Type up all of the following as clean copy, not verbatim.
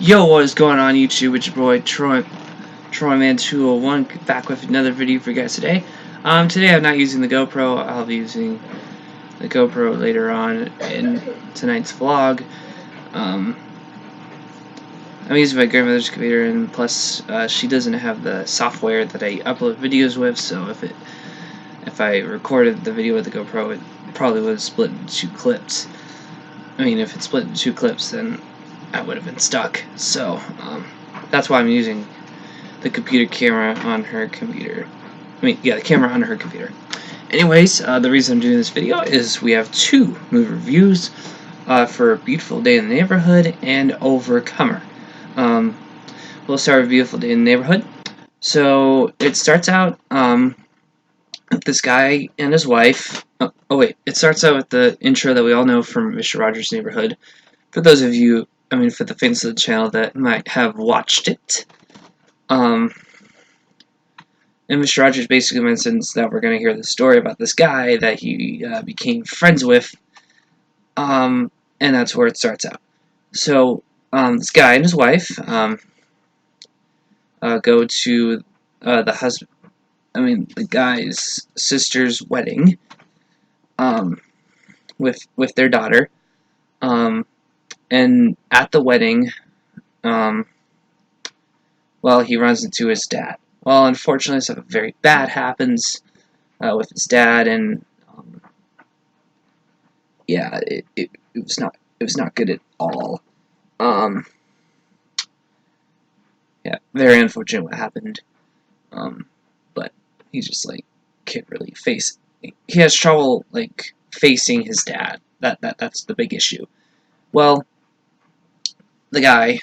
Yo, what is going on YouTube? It's your boy TroyMan201 back with another video for you guys today. Today I'm not using the GoPro. I'll be using the GoPro later on in tonight's vlog. I'm using my grandmother's computer, and plus she doesn't have the software that I upload videos with. So if I recorded the video with the GoPro, it probably would have split into two clips. I mean, if it split into two clips, then I would have been stuck. So that's why I'm using the computer camera on her computer. The camera on her computer. Anyways, the reason I'm doing this video is we have two movie reviews for Beautiful Day in the Neighborhood and Overcomer. We'll start with Beautiful Day in the Neighborhood. So it starts out with this guy and his wife. It starts out with the intro that we all know from Mr. Rogers' Neighborhood. For those of you, for the fans of the channel that might have watched it. And Mr. Rogers basically mentions that we're going to hear the story about this guy that he became friends with. And that's where it starts out. So, this guy and his wife go to the guy's sister's wedding with their daughter. And at the wedding, he runs into his dad. Well, unfortunately, something very bad happens with his dad, and it was not good at all. Very unfortunate what happened. But he just can't really face. He has trouble facing his dad. That's the big issue. Well, the guy,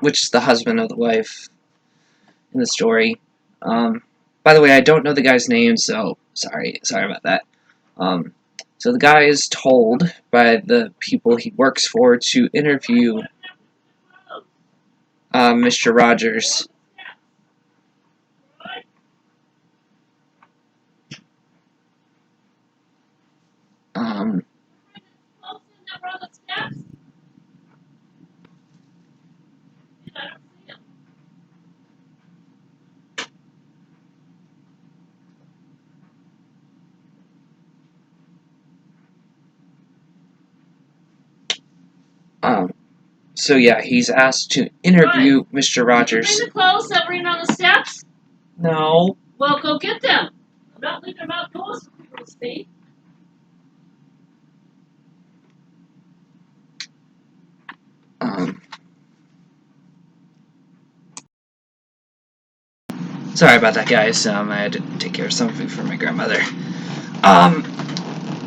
which is the husband of the wife in the story. By the way, I don't know the guy's name, so sorry about that. So the guy is told by the people he works for to interview Mr. Rogers. So yeah, he's asked to interview Mr. Rogers. Did you bring the clothes that were in on the steps? No. Well, go get them. I'm not leaving them outdoors for people to see. Sorry about that, guys. I had to take care of something for my grandmother.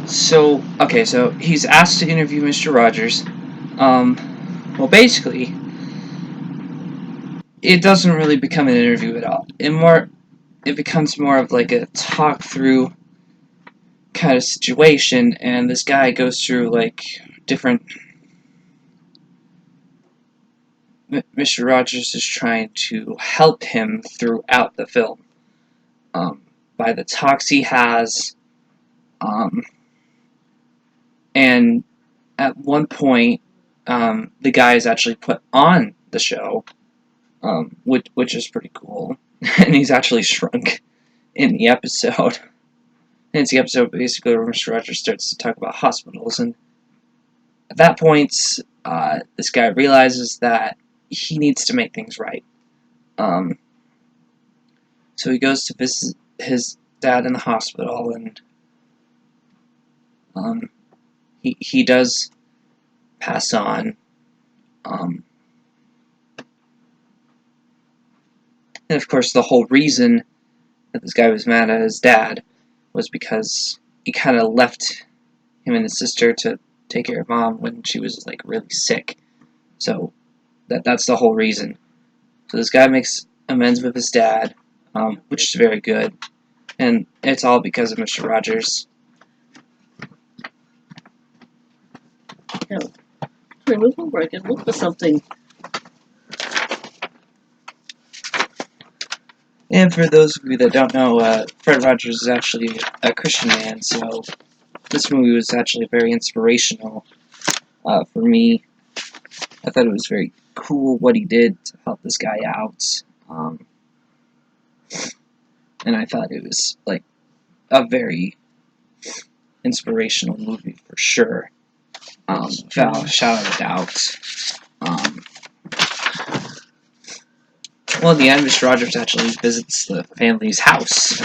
So he's asked to interview Mr. Rogers. Well, basically, it doesn't really become an interview at all. It becomes more of a talk through kind of situation, and this guy goes through different. Mr. Rogers is trying to help him throughout the film by the talks he has, and at one point, the guy is actually put on the show, which is pretty cool, and he's actually shrunk in the episode. And it's the episode basically where Mr. Rogers starts to talk about hospitals, and at that point, this guy realizes that he needs to make things right. So he goes to visit his dad in the hospital, and he does pass on. And of course, the whole reason that this guy was mad at his dad was because he kind of left him and his sister to take care of mom when she was really sick. So that's the whole reason. So this guy makes amends with his dad, which is very good, and it's all because of Mr. Rogers. Yeah. Move over. I can look for something. And for those of you that don't know, Fred Rogers is actually a Christian man, so this movie was actually very inspirational for me I thought it was very cool what he did to help this guy out. And I thought it was like a very inspirational movie for sure. Without a shadow of a doubt. Well, in the end, Mr. Rogers actually visits the family's house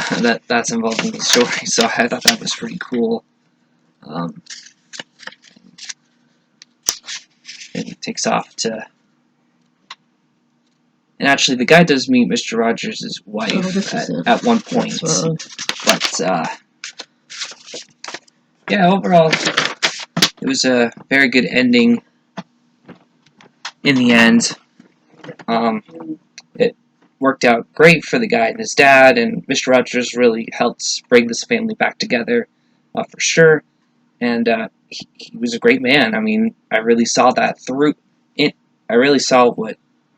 that's involved in the story, so I thought that was pretty cool. And he takes off to... And actually, the guy does meet Mr. Rogers' wife at one point. But, yeah, overall, it was a very good ending in the end. It worked out great for the guy and his dad, and Mr. Rogers really helped bring this family back together, for sure. And he was a great man. I mean, I really saw that through it. I really saw what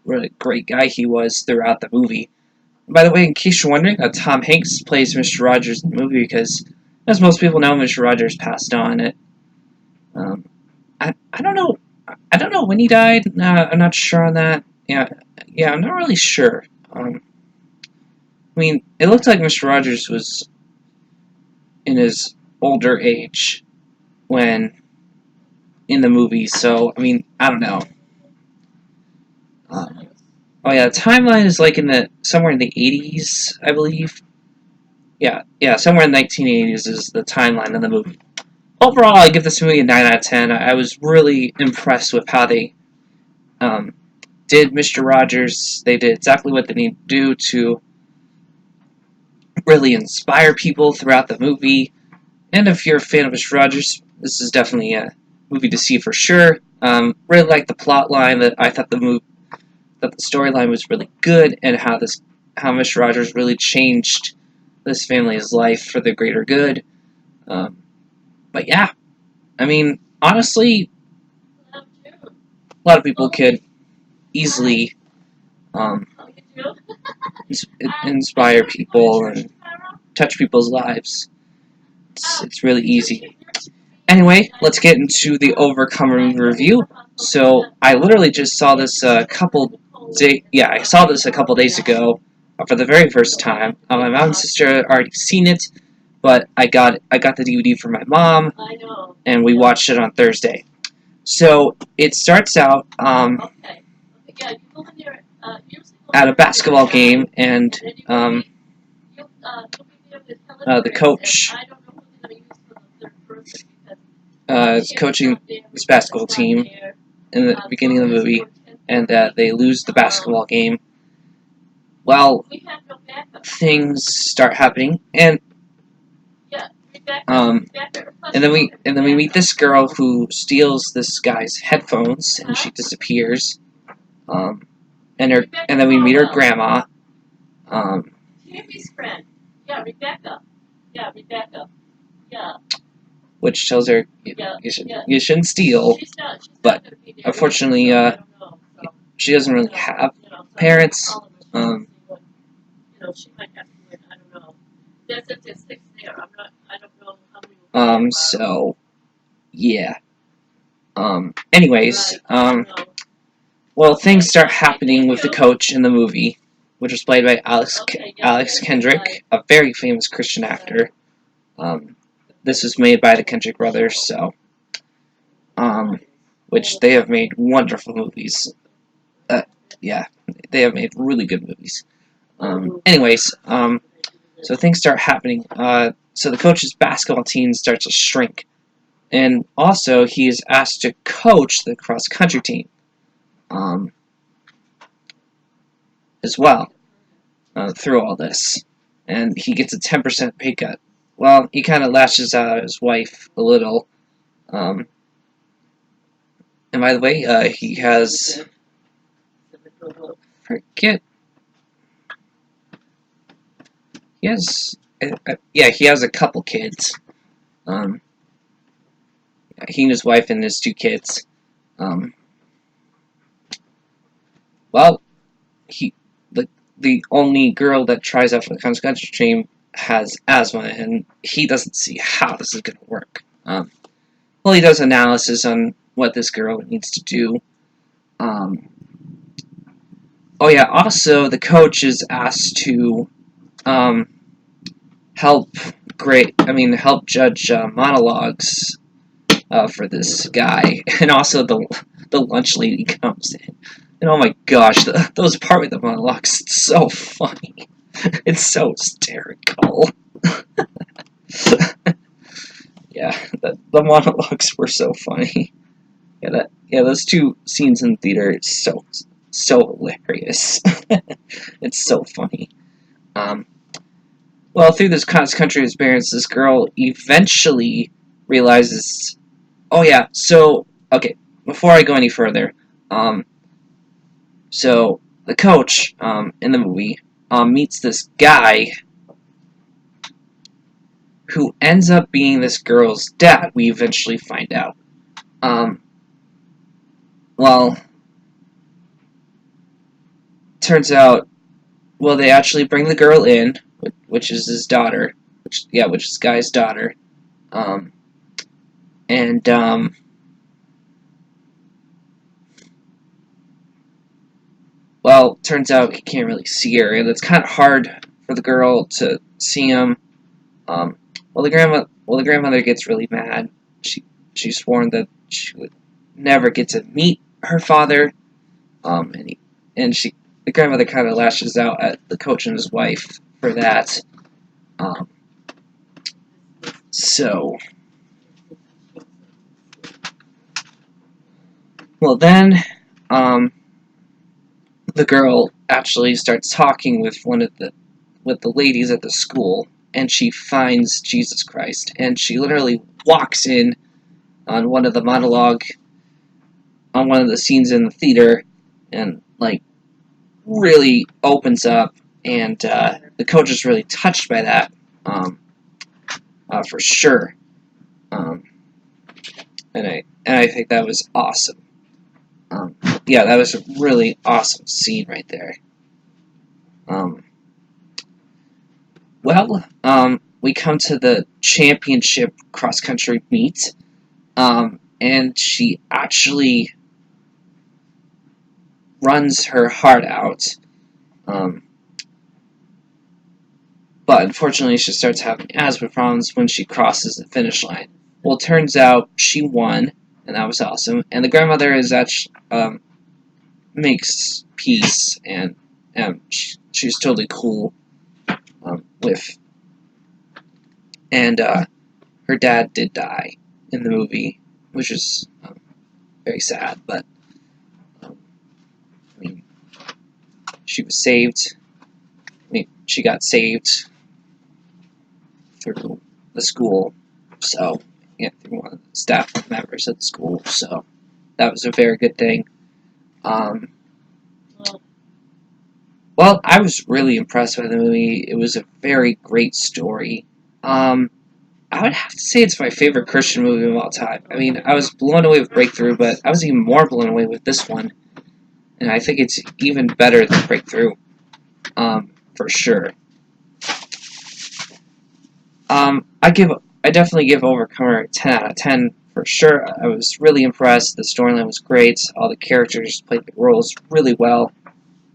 a great guy he was throughout the movie. By the way, in case you're wondering, Tom Hanks plays Mr. Rogers in the movie because, as most people know, Mr. Rogers passed on. I don't know. I don't know when he died. I'm not sure on that. Yeah, I'm not really sure. I mean, it looked like Mr. Rogers was in his older age when in the movie, so I mean, I don't know. Oh yeah, the timeline is like somewhere in the 80s, I believe. Yeah, somewhere in the 1980s is the timeline of the movie. Overall, I give this movie a 9 out of 10. I was really impressed with how they did Mr. Rogers. They did exactly what they need to do to really inspire people throughout the movie. And if you're a fan of Mr. Rogers, this is definitely a movie to see for sure. Really like the plot line. That I thought the storyline was really good, and how Mr. Rogers really changed this family's life for the greater good. But yeah, I mean, honestly, a lot of people could easily inspire people and touch people's lives. It's really easy. Anyway, let's get into the Overcomer review. So I literally just saw this I saw this a couple days ago for the very first time. My mom and sister had already seen it, but I got the DVD from my mom, and we watched it on Thursday. So it starts out at a basketball game, and the coach is coaching this basketball team in the beginning of the movie, and they lose the basketball game. Well, things start happening, and then we meet this girl who steals this guy's headphones, and she disappears. And then we meet her grandma. Which tells her you shouldn't steal, but unfortunately, she doesn't really have parents. So yeah. Anyways, well, things start happening with the coach in the movie, which was played by Alex Kendrick, a very famous Christian actor. This was made by the Kendrick brothers, so which they have made wonderful movies. Yeah, they have made really good movies. Anyways, so things start happening. So the coach's basketball team starts to shrink, and also he is asked to coach the cross country team, as well, through all this, and he gets a 10% pay cut. Well, he kind of lashes out at his wife a little. And by the way, he has he has a couple kids. He and his wife and his 2 kids. Well, the only girl that tries out for the cross country team has asthma, and he doesn't see how this is going to work. Well, he does analysis on what this girl needs to do, Oh yeah. Also, the coach is asked to help help judge monologues for this guy, and also the lunch lady comes in, and oh my gosh, those part with the monologues, it's so funny, it's so hysterical. Yeah, the monologues were so funny. Yeah, those two scenes in the theater, it's so hilarious. It's so funny. Um, well, through this cross-country experience, this girl eventually realizes. Oh yeah, so okay. Before I go any further, um, so the coach in the movie meets this guy who ends up being this girl's dad. We eventually find out. Um, well, turns out, well, they actually bring the girl in, which is his daughter, which is Guy's daughter, um, and well, turns out he can't really see her, and it's kind of hard for the girl to see him. Um, the grandmother gets really mad. She sworn that she would never get to meet her father. And he, and she the grandmother kind of lashes out at the coach and his wife for that. Um, so, well then, um, the girl actually starts talking with the ladies at the school, and she finds Jesus Christ, and she literally walks in on one of the monologue on one of the scenes in the theater, and like really opens up, and the coach is really touched by that, for sure. Um, and I think that was awesome. Um, yeah, that was a really awesome scene right there. Um, we come to the championship cross country meet, and she actually runs her heart out. Um, but unfortunately, she starts having asthma problems when she crosses the finish line. Well, it turns out she won, and that was awesome. And the grandmother is actually makes peace, and she's totally cool with. And her dad did die in the movie, which is very sad. But I mean, she was saved. She got saved through the school, so yeah, through one of the staff members at the school. So that was a very good thing. Um, well, I was really impressed by the movie. It was a very great story. I would have to say it's my favorite Christian movie of all time. I mean, I was blown away with Breakthrough, but I was even more blown away with this one, and I think it's even better than Breakthrough, for sure. I definitely give Overcomer a 10 out of 10 for sure. I was really impressed. The storyline was great. All the characters played the roles really well.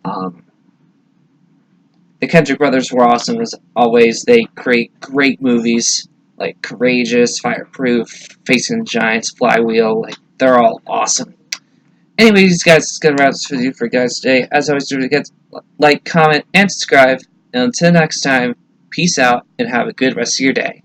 Um, the Kendrick brothers were awesome as always. They create great movies like Courageous, Fireproof, Facing the Giants, Flywheel. Like, they're all awesome. Anyways, guys, it's gonna wrap this video for you guys today. As always, don't forget to like, comment, and subscribe. And until next time, peace out and have a good rest of your day.